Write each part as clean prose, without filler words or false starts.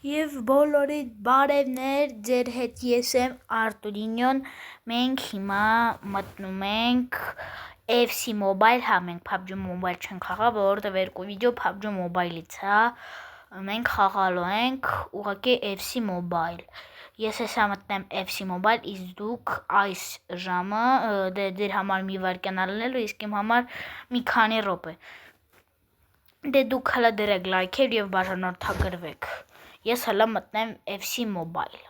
Եվ բոլորիդ բարևներ, ձեր հետ ես եմ Արտուրինյոն, մենք հիմա մտնում ենք FC Mobile, հա մենք PUBG Mobile չենք խաղա, որովհետև երկու վիդեո PUBG Mobile-ից հա, մենք խաղալու ենք ուղղակի FC Mobile, ես հեսա մտնեմ FC Mobile, իսկ դուք այս ժամը, դեր համար մի վարկյան ալնելու, իսկ իմ համար մի քանի րոպե, դե դուք հլը դրեք լայքեր և բաժանորդագրվեք, ես հլը մտնեմ FC Mobile,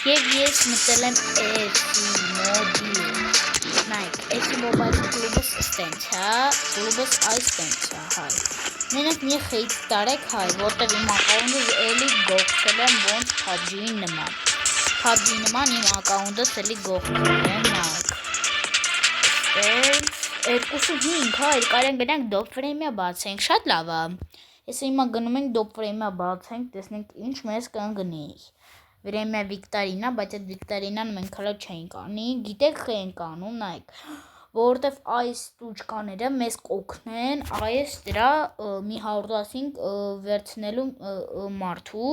և ես մտել եմ FC Mobile, նայք, FC Mobile կլուբս ստենց հա, կլուբս այս ստենց հա, հայ, մենակ մի խեյց տարեք հայ, որտև իմ ակաունդս էլի գողցել եմ ոնց PUBG-ի նման, PUBG-ի նման իմ ակաունդս էլի գողցել եմ, նայք, ստենց, 25 հայր, կարեն գնանք դոպ վրեմյա բացենք, շատ լավ է, ես հիմա գնում ենք դոպ վրեմյա բացենք, տեսնենք ինչ մեզ կանգնի, վրեմյա վիկտարինա, բայց այդ վիկտարինան մենք հլը չենք անի, գիտեք խե ենք անում, նայք, որովհետև այս տուճկաները մեզ կօգնեն այս դրա մի 115 վերցնելու մարդու,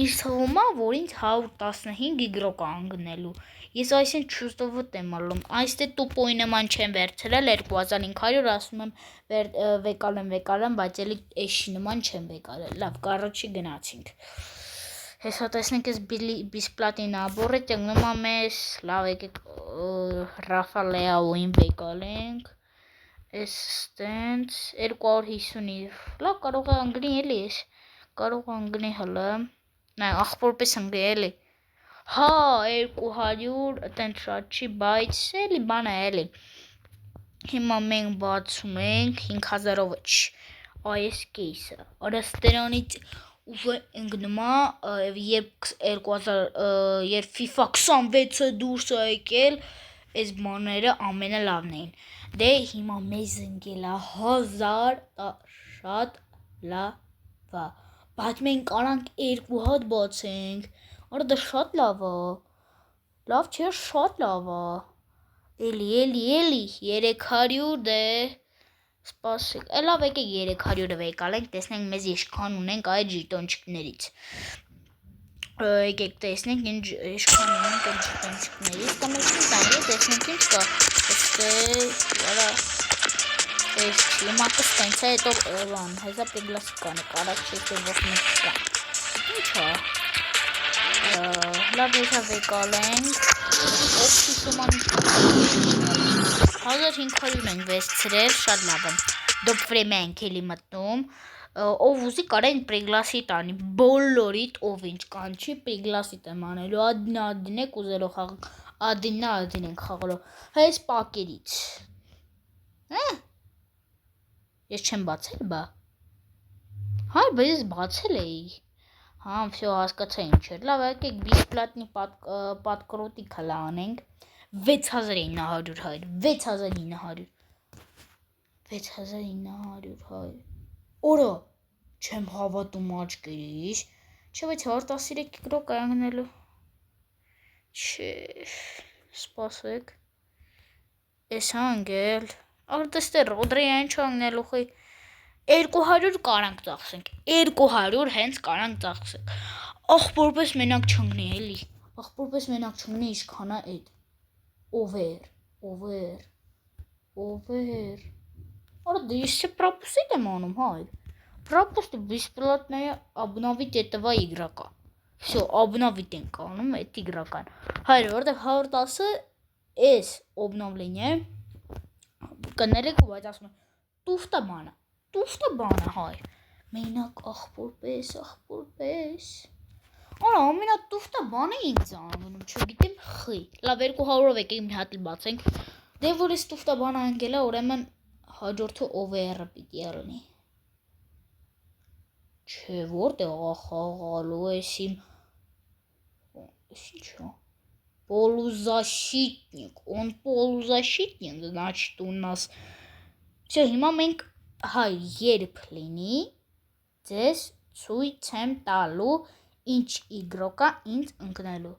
ինձ թվում է, որ ինձ 115 իգրոկ անգնելու, ես այսին չուստովոտ եմ ալում, այս դե տուպոյի նման չեմ վերցրել 2500, ասում եմ վեկալեմ, բայց էլի էշի նման չեմ վեկալել, լավ, կարոչի գնացինք, հեսա տեսնենք ես բիսպլատի նաբորը տգնում է մեզ, լավ եկեք Ռաֆալեաուին վեկալենք, ես ստենց 250, լավ կարող է անգնի էլի ես, կարող է անգնի հլը, նայ աղպորպես անգնի էլի, հա 200 տենց շատ չի, բայց էլի բան է էլի, հիմա մենք բացում ենք 5000-ով չի, այս կեյսը, արաստերանից ուվը ընգնում է, երբ FIFA 26-ը դուրս է եկել, այս բաները ամենը լավն էին, դե հիմա մեզ ընգել է 1000, շատ լավ է, բայց մենք արանք 2 հատ բացենք, արա դա շատ լավ է, լավ չէ շատ լավ է, էլի 300 դե, սպասեք, լավ եկեք 300-ը վեկալենք, տեսնենք մեզ իշքան ունենք այդ ժիտոնչիկներից, եկեք տեսնենք իշքան ունենք այդ ժիտոնչիկներից, կամ եսին տանյե տեսնենք ինչ կա, արա, ես չի, հիմա կստենց է, հետո բան, հեզա պեգլասիկանը, կարակ չեք է ող մեկ կա, ինչ հա, լավ հեսա վեկալենք, ով սուսոման ինչ կա, 1500 ենք վեսցրել, շատ լավ եմ, դոպ վրեմյա ենք էլի մտնում, ով ուզի կարեն պրիգլասի տանի, բոլորիդ ով ինչ կանչի պրիգլասիտ եմ անելու, ադին եք ուզելով խաղ, ադին ենք խաղալով, հայս պակերից, ես չեմ բացել բա, հայ բա ես բացել էի, հա վсё հասկացա ինչ էր, լավ եկեք բիսպլատնի պատկրոտի կլա անենք, 6900 հայր, 6900 հայր, օրա, չեմ հավատում աչկերիս, չէ բայց 113 իգրոկ անգնելու, չէ, սպասեք, ես անգել, արդեստե ռոդրեյա ինչ անգնելու խի, 200 կարանք ծախսենք, 200 հենց կարանք ծախսենք, աղպորպես մենակ չնգնի էլի, աղպորպես մենակ չնգնի իշքանա էդ, over, արա դե ես չէ պրապուսիտ եմ անում հայր, պրապուստ բիսպլատная обновить этого игрока, վсё, обновить ենք անում էդ իգրական, հայր որտև 110-ը էս obnovlение կներեք ու բայց ասում է, տուֆտա բանը հայր, մենակ աղպորպես, արա ամենա տուֆտա բանը ինձ անգնում, չգիտեմ խի, լավ 200-ով եկեք մի հատ բացենք, դե որ ես տուֆտա բանը անգել է, ուրեմն հաջորդը OVR-ը պիտի ալնի, չէ որտեղ ախաղալու ես իմ, ես ինչ է, он полузащитник, значит у нас, վсё հիմա մենք հայ երբ լինի, ձեզ ցույց եմ տալու, ինչ իգրոկա ինձ ընկնելու,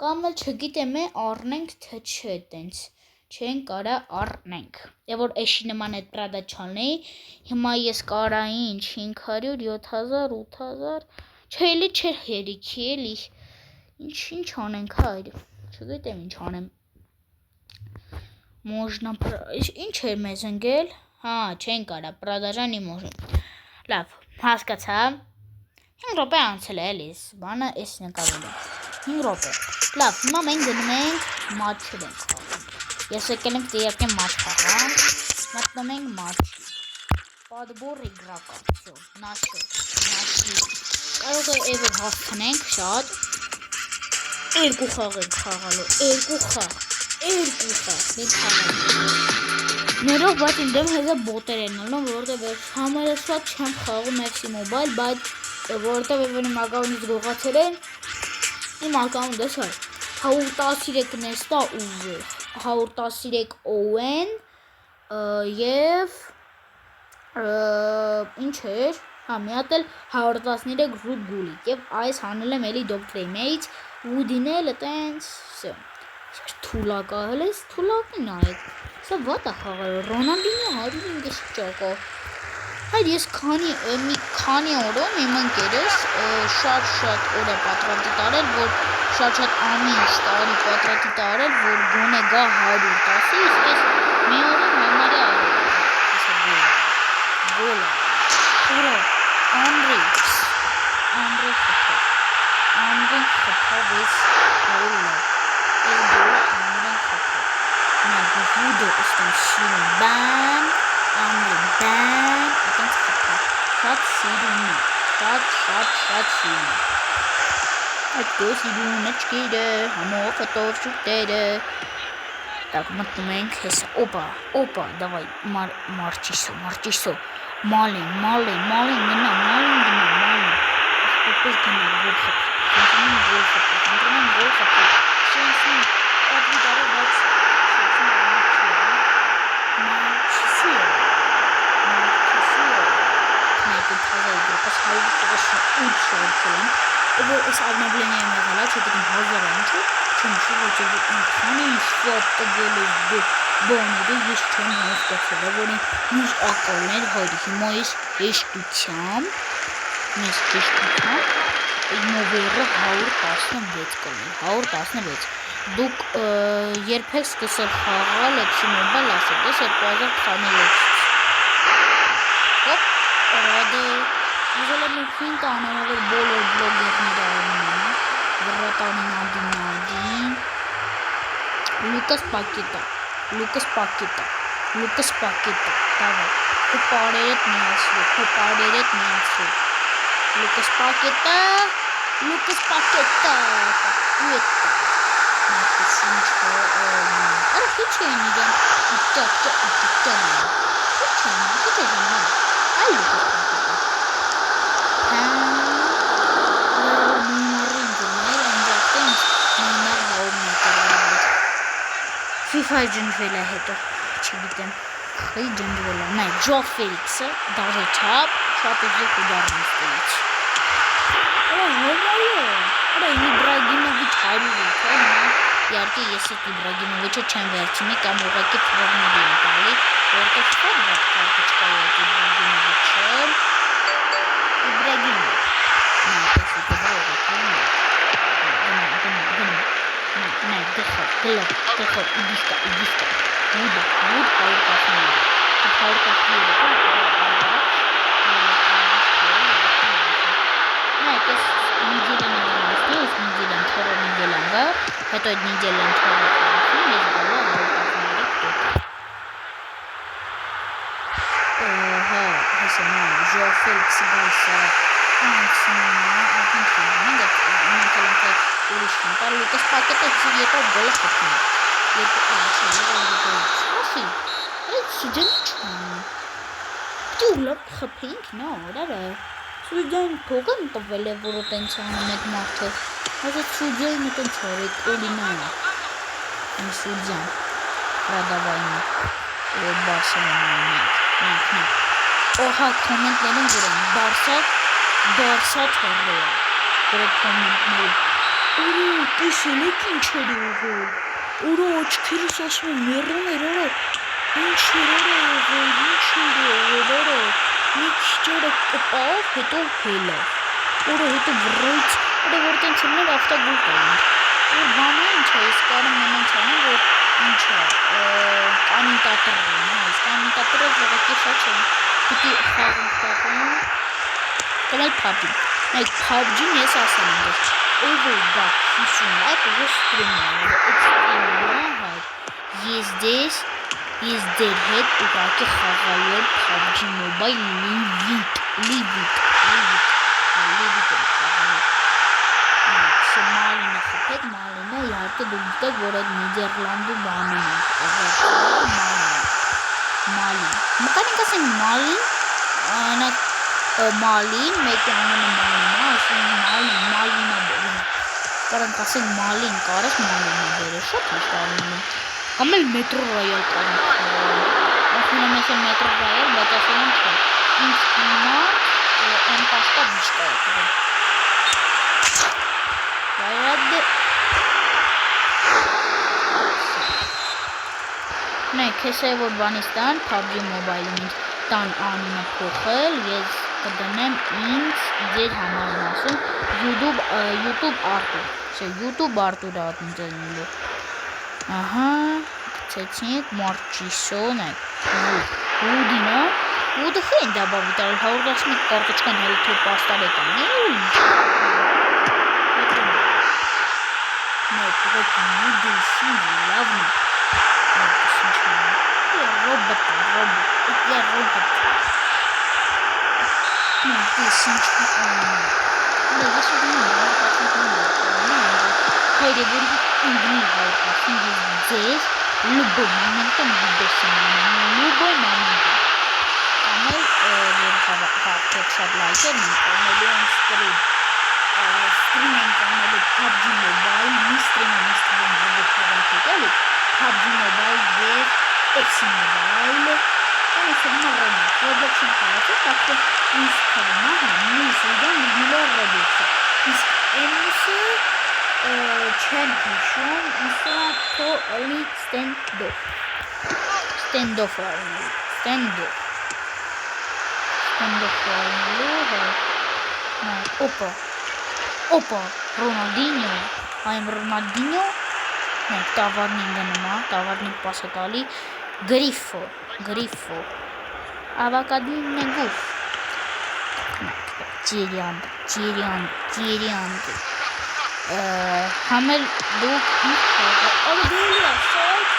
կամ էլ չգիտեմ առնենք թե չէ տենց, չեն կարա առնենք, և որ էշի նման էդ պրադա չալնեի, հիմա ես կարա ինչ 500, 7000, 8000, Չէ, չէր հերիքի էլի։ Ինչ անենք հայր։ Չգիտեմ ինչ անեմ։ Можно ինչ էր մեզ ընկել։ Հա, չեն կարա, продажа не можем։ Լավ, հասկացա։ 5 րոպե անցել է էլի, բանը էս նկարում է։ 5 րոպե։ Լավ, հիմա մենք գնում ենք մատչեր ենք խաղում։ Ես եկել եմ տիակե մատչ խաղամ։ Մտնում ենք մատչ։ Подбор игрока։ Всё, нашел։ Կարող է ever հասցնենք շատ։ Երկու խաղ ենք խաղալու, երկու խաղ։ Մենք խաղալու։ Ներող, բայց իմ դեմ հեզա բոտեր են ալնում, որովհետև համարը շատ չեմ խաղում FC Mobile, բայց որովհետև իմ ակաունտից գողացել են, իմ ակաունտ դեսար 113 Nesta ուժեղ, 113 Owen և ինչ էր, հա մի հատ էլ 113 Root Gullit և այս հանել եմ էլի Dr. Mates, Woodin էլ տենց, սյո, թուլակ ահել ես, թուլակին այդ, սա վատ է խաղալու, Ռոնալդինյո 105 շճակա, հայր ես մի քանի օրում իմ ընկերս շատ օր է պատրատի տարել, որ շատ ամինչ տարի պատրատի տարել, որ գոնե գա 110-ի, իսկ ես մի օրում համարյա գոլը, ուրա, Անրի խպավ ես գոլը, Անրի խպավ, նա գուդը ուստան շիրում, բան, Անրի, բան, ատենց խպավ, շատ սիրում է, շատ սիրում է, այդ գոս իրուն աչկերը, համով հտով շուտերը, так, մտնում ենք հեսա, օպա, դավայ, մարճիսո, մալին, գնա, պես գնա, գոլ խպի, շենսին, ատվի դարը, բայց շենսին Նայկը թազա իգրոպաս 138 շարքել են, որ այս ավնավլենի եմ եղալա, չգիտեմ 1000 անչը, չեմ շու, որ ինքան են շատ տգել ես բաները, ես չեմ հասկացել, որ ինձ ակալներ հայրի, հիմա ես հեշտությամբ, նովերը 116 կլի, 116, դուք երբեք սկսել խաղալ FC Mobile ասել, ես 2026 հոպ, ռադը, ուզել եմ ու խինտ անեմ, որ բոլոր բլոգերները անում են, վրատանին ադին, Լուկաս Պակետա, դավայ, քո պարերդ միացրու, Լուկաս Պակետա, Մատուսինչ արա խիչ էին իրան, այ Լուկաս Պակետա, նույնարին գներ, ընջակտեն նույնար հաում նետարարավետ, FIFA ջնջվել է հետո, չգիտեմ, խի ջնջվել է, նայ, Ջո Ֆելիքսը, դաժե չապ, շատ ուզեք ու դարնից տերից, արա հոմայ է, արա Իբրագիմովիչ 100 իհարկե ես այդ Իբրագիմովիչը չեմ վերցնի կամ ուղղակի ֆրագների եմ տալի, որտեղ շատ վատ կարտը չկա այդ Իբրագիմովիչը, Իբրագիմով, նայ, տեսի տվա ուղղակի նայ, գլխ, իդիշկա, Wood 110 նայ, կես նիջելեն անանասնի, ես նիջելեն չորը նիջելեն գա, հետո այդ նիջելեն չորը տանասնի, ես գալու ամրոպասների կտոտ։ Հա, հեսը նայ, Ժո Ֆելիքսի գալսա անցնումա, ատին խաղնին, դեպ իմենքել ենք այդ ուրիշին, տար Լուկաս Պակետը հսի երկով գոլը խպին, Սպասի, այդ սուջեն չան, պտի ուլապ խպինք, նոր, Սուջային փողը տվել է, որ տենց անում այդ մարդը, հազ այդ սուջային տենց արեք, օրինային, իմ սուջյան, ռադավայնի, Բարսելոնային, նայք, օհա կոմենտներում գրեն, բարսա թորը է, որ այդ կոմենտներում, օրը, տեսել եք ինչ էր ողել, օրը աչքերս ասում եմ, մերոներ, օրը, ինչ էր ողել, մի քիչ օրը կպավ, հետո հելավ, Որը հետո վռույց, որը տենց ելներ ավտոգոլ կային։ Որ բանը ինչ է, ես կարում եմ ինչ անեմ, որ ինչ է, կամենտատորը, այս կամենտատորը զողակի շատ չեմ, պիտի խաղում, կամ էլ PUBG-ին, նայք PUBG-ին ես ասել եմ, որ over back 50 like, որ ստրիմն է, ես դեր հետ ուղղակի խաղալու եմ PUBG Mobile Live-it եմ խաղալու։ Մալինը խփեք, Մալինը իհարկե դուք գիտեք, որ այդ Նիդերլանդու բանն է, Մալին։ Մտանենք ասենք Մալին, մեկի անունը Մալին է, ասենք Մալինա բերեմ։ Կարանք ասենք Մալին կարես, Մալինա բերեմ, շատ հիշտ արնում եմ։ Կամ էլ մետրո ռայալ կարանք խաղալու։ Ասում եմ ես մետրո ռայալ, բայց ասում եմ չէ։ Ինձ հիմա են պաշտա վիշտա է կրեմ։ Նայք, ես է որ բանից տան, PUBG Mobile-ին տան անունը փոխել, ես կդնեմ ինձ ձեր համարն ասում, YouTube Artur, չէ, YouTube Artur ատում ձերնելու, ահա, կցեցինք, Մարչիսո, նայք, Ուդինա, Ուդը խեն դաբավի տարել, 111 կարտոչկան հելթո պաստար է տան, նայք, Ուդի սինգի լավնի, Робот. Я робот. Ну, ты синчка. Да, я сюда не могу. Хайди, говорит, здесь любой момент там будет любой момент. Камер, как лайкер, миллион стрим. Стриминг канал PUBG Mobile, мы стримим PUBG Mobile FC Mobile, это много рабочих файлов, так что из канала мы сюда не работаем. Из эмоси чемпион, из то ли стендов. Опа, Ronaldinho, I'm Ronaldinho. Տավարնին պասը տալի, գրիֆո, ավակադին նեգուվ, ջիրյան, համել դուք ինչ խաղը, ալգելի ասայք,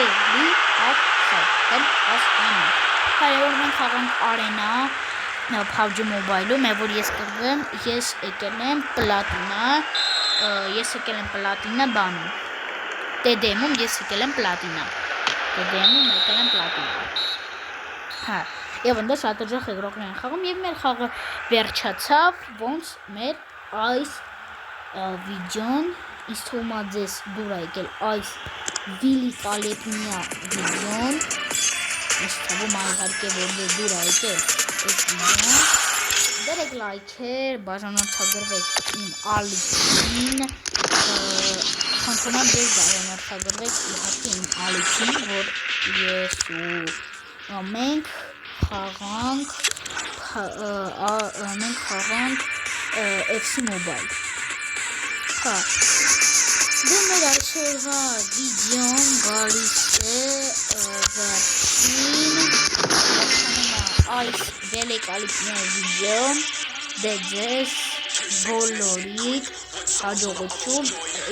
էլի ասայք, հեն ասկանում, հայավոր մենք խաղանք արենա, PUBG Mobile-ում, որ ես կրվեմ, ես եկել եմ պլատինա բանում, TDM-ում ես եկել եմ պլատինա, հա, և ընդը շատ ջախ եգրոքներ են խաղում, և մեր խաղը վերջացավ, ոնց մեր այս վիդյոն, ինձ թվում է ձեզ դուր է եկել այս վիլիկալեպնյա վիդյոն, ինձ թվում է իհարկե որ ձեզ դուր է եկել այս վիդյոն, դերեք լայքեր, բաժանորդագրվեք իմ ալիքին, խնդրում եմ ձեզ բաժանորդագրվեք իհարկե իմ ալիքին, որ ես ու մենք խաղանք FC Mobile, հա, դե մեր այսօրվա վիդյոն գալիս է վերջին, այս վելեկալիքներ վիդյոն, դե ձեզ բոլորիդ հաջողություն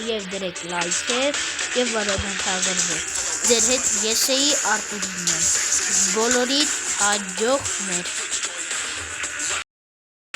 և դրեք լայքեր և բաժանորդագրվեք, ձեր հետ ես էի Արտուրինեն, բոլորիդ հաջողներ։